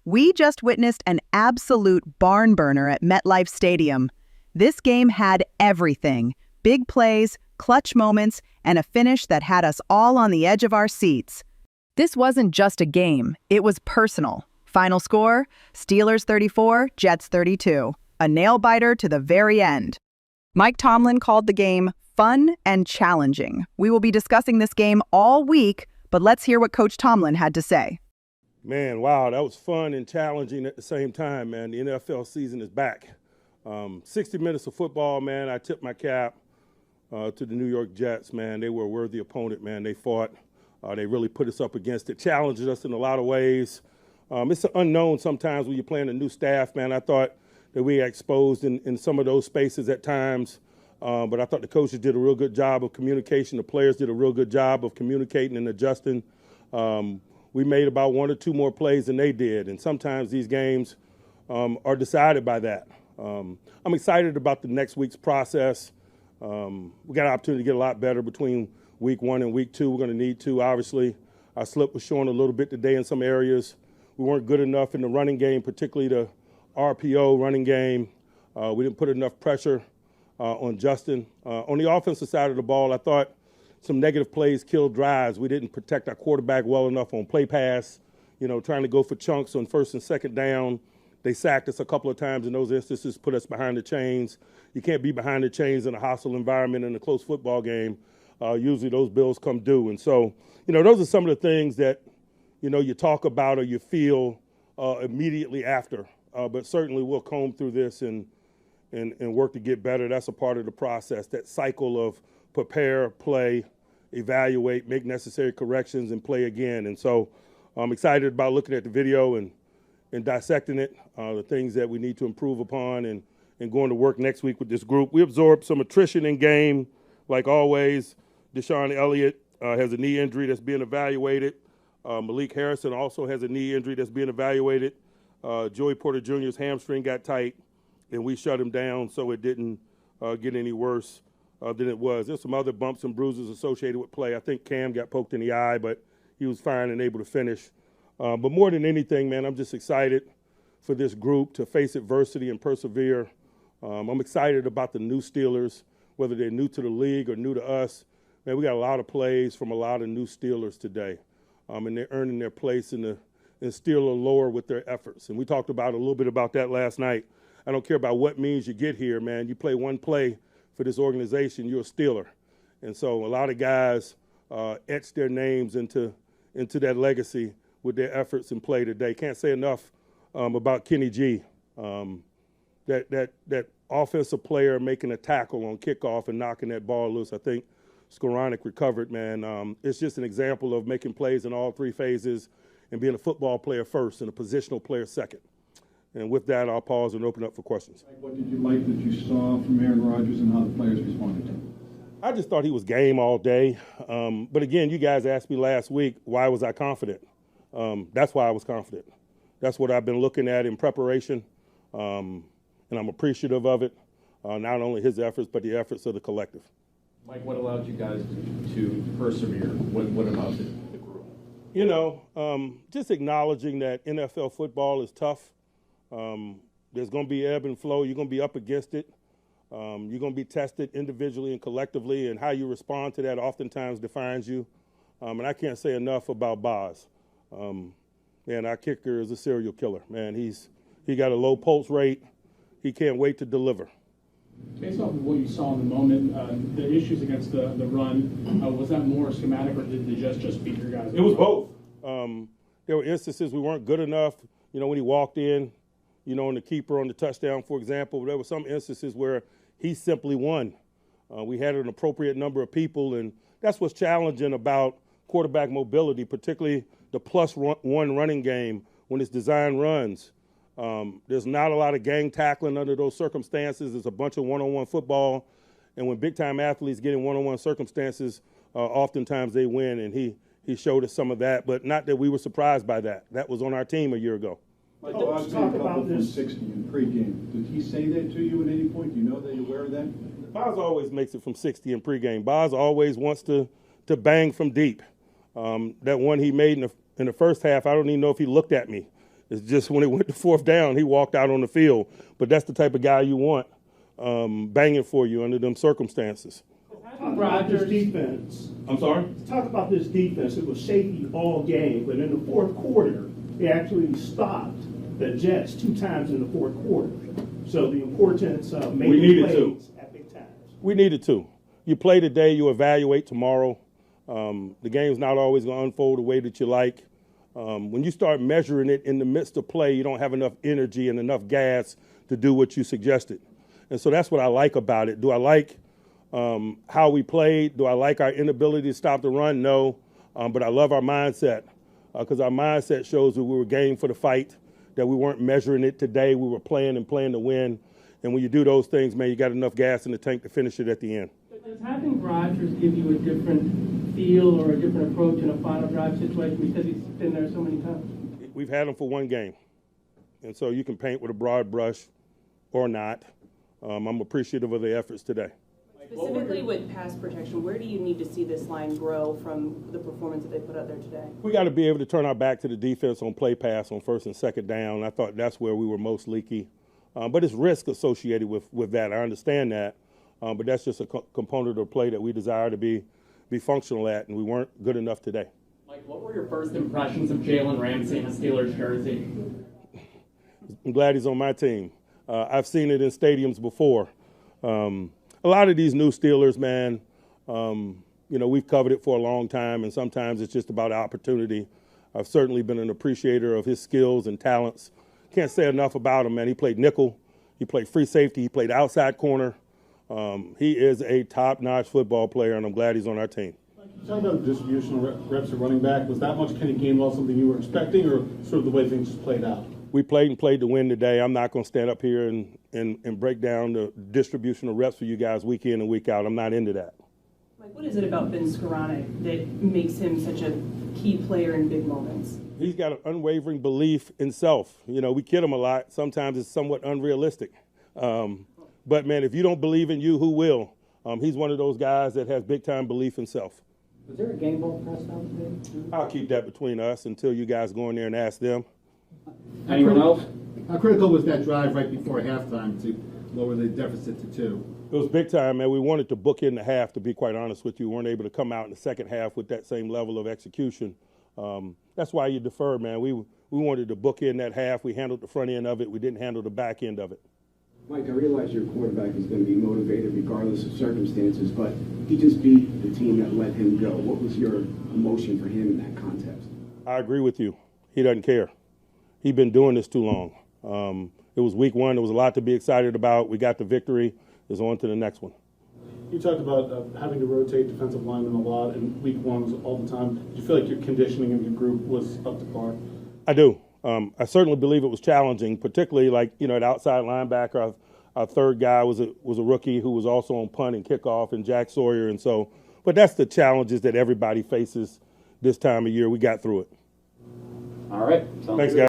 We just witnessed an absolute barn burner at MetLife Stadium. This game had everything: big plays, clutch moments, and a finish that had us all on the edge of our seats. This wasn't just a game, it was personal. Final score, Steelers 34, Jets 32. A nail-biter to the very end. Mike Tomlin called the game fun and challenging. We will be discussing this game all week, but let's hear what Coach Tomlin had to say. Man, wow, that was fun and challenging at the same time, man. The NFL season is back. 60 minutes of football, man. I tip my cap to the New York Jets, man. They were a worthy opponent, man. They fought. They really put us up against it, challenged us in a lot of ways. It's an unknown sometimes when you're playing a new staff, man. I thought that we got exposed in some of those spaces at times, but I thought the coaches did a real good job of communication. The players did a real good job of communicating and adjusting. We made about one or two more plays than they did, and sometimes these games are decided by that. I'm excited about the next week's process. We got an opportunity to get a lot better between week 1 and week 2. We're going to need to, obviously. Our slip was showing a little bit today in some areas. We weren't good enough in the running game, particularly the RPO running game. We didn't put enough pressure on Justin. On the offensive side of the ball, I thought some negative plays killed drives. We didn't protect our quarterback well enough on play pass, trying to go for chunks on first and second down. They sacked us a couple of times in those instances, put us behind the chains. You can't be behind the chains in a hostile environment in a close football game. Usually those bills come due. And so, those are some of the things that, you talk about or you feel immediately after. But certainly we'll comb through this and work to get better. That's a part of the process, that cycle of prepare, play, evaluate, make necessary corrections, and play again. And so I'm excited about looking at the video and dissecting it, the things that we need to improve upon, and going to work next week with this group. We absorbed some attrition in game, like always. Deshaun Elliott has a knee injury that's being evaluated. Malik Harrison also has a knee injury that's being evaluated. Joey Porter Jr.'s hamstring got tight, and we shut him down so it didn't get any worse than it was. There's some other bumps and bruises associated with play. I think Cam got poked in the eye, but he was fine and able to finish. But more than anything, man, I'm just excited for this group to face adversity and persevere. I'm excited about the new Steelers, whether they're new to the league or new to us. Man, we got a lot of plays from a lot of new Steelers today, and they're earning their place in Steeler lore with their efforts. And we talked about a little bit about that last night. I don't care about what means you get here, man. You play one play for this organization, you're a Steeler. And so a lot of guys etched their names into that legacy with their efforts and play today. Can't say enough about Kenny G. That offensive player making a tackle on kickoff and knocking that ball loose. I think Skoranek recovered, man. It's just an example of making plays in all three phases and being a football player first and a positional player second. And with that, I'll pause and open up for questions. What did you like that you saw from Aaron Rodgers and how the players responded to him? I just thought he was game all day. But again, you guys asked me last week, why was I confident? That's why I was confident. That's what I've been looking at in preparation, and I'm appreciative of it, not only his efforts, but the efforts of the collective. Mike, what allowed you guys to persevere? What about the group? Just acknowledging that NFL football is tough. There's going to be ebb and flow. You're going to be up against it. You're going to be tested individually and collectively, and how you respond to that oftentimes defines you. And I can't say enough about Boz. Man, our kicker is a serial killer. Man, he got a low pulse rate. He can't wait to deliver. Based off of what you saw in the moment, the issues against the run, was that more schematic, or did the Jets just beat your guys? It was both. There were instances we weren't good enough. When he walked in, on the keeper on the touchdown, for example. There were some instances where he simply won. We had an appropriate number of people, and that's what's challenging about quarterback mobility, particularly the +1 running game when it's designed runs. There's not a lot of gang tackling under those circumstances. There's a bunch of one-on-one football, and when big-time athletes get in one-on-one circumstances, oftentimes they win, and he showed us some of that, but not that we were surprised by that. That was on our team a year ago. Mike, Boz made a couple from 60 in pregame. Did he say that to you at any point? Do you know that you're aware of that? Boz always makes it from 60 in pregame. Boz always wants to bang from deep. That one he made in the first half, I don't even know if he looked at me. It's just when it went to fourth down, he walked out on the field. But that's the type of guy you want banging for you under them circumstances. Talk about this defense. I'm sorry? Talk about this defense. It was shaky all game, but in the fourth quarter, they actually stopped the Jets 2 times in the fourth quarter. So the importance of making plays at big times. We needed to. You play today, you evaluate tomorrow. The game's not always going to unfold the way that you like. When you start measuring it in the midst of play, you don't have enough energy and enough gas to do what you suggested. And so that's what I like about it. Do I like how we played? Do I like our inability to stop the run? No. But I love our mindset because our mindset shows that we were game for the fight, that we weren't measuring it today. We were playing to win. And when you do those things, man, you got enough gas in the tank to finish it at the end. Does having Rodgers give you a different feel or a different approach in a final drive situation because he's been there so many times? We've had him for one game. And so you can paint with a broad brush or not. I'm appreciative of the efforts today. Specifically with pass protection, where do you need to see this line grow from the performance that they put out there today? We got to be able to turn our back to the defense on play pass on first and second down. I thought that's where we were most leaky. But it's risk associated with that. I understand that. But that's just a component of play that we desire to be functional at, and we weren't good enough today. Mike, what were your first impressions of Jalen Ramsey in a Steelers jersey? I'm glad he's on my team. I've seen it in stadiums before. A lot of these new Steelers, man, we've covered it for a long time, and sometimes it's just about opportunity. I've certainly been an appreciator of his skills and talents. Can't say enough about him, man. He played nickel. He played free safety. He played outside corner. He is a top-notch football player, and I'm glad he's on our team. You talking about distributional reps at running back. Was that much Kenny Gainwell something you were expecting, or sort of the way things just played out? We played to win today. I'm not going to stand up here and break down the distribution of reps for you guys week in and week out. I'm not into that. Mike, what is it about Ben Skoranek that makes him such a key player in big moments? He's got an unwavering belief in self. We kid him a lot. Sometimes it's somewhat unrealistic. But, man, if you don't believe in you, who will? He's one of those guys that has big-time belief in self. Was there a game ball press down today? I'll keep that between us until you guys go in there and ask them. Anyone else? How critical was that drive right before halftime to lower the deficit to 2? It was big time, man. We wanted to book in the half, to be quite honest with you. We weren't able to come out in the second half with that same level of execution. That's why you defer, man. We wanted to book in that half. We handled the front end of it. We didn't handle the back end of it. Mike, I realize your quarterback is going to be motivated regardless of circumstances, but he just beat the team that let him go. What was your emotion for him in that context? I agree with you. He doesn't care. He's been doing this too long. It was week 1. There was a lot to be excited about. We got the victory. It's on to the next one. You talked about having to rotate defensive linemen a lot, and week 1 was all the time. Did you feel like your conditioning of your group was up to par? I do. I certainly believe it was challenging, particularly at outside linebacker. Our third guy was a rookie who was also on punt and kickoff, and Jack Sawyer. And so, but that's the challenges that everybody faces this time of year. We got through it. All right. Thanks, guys.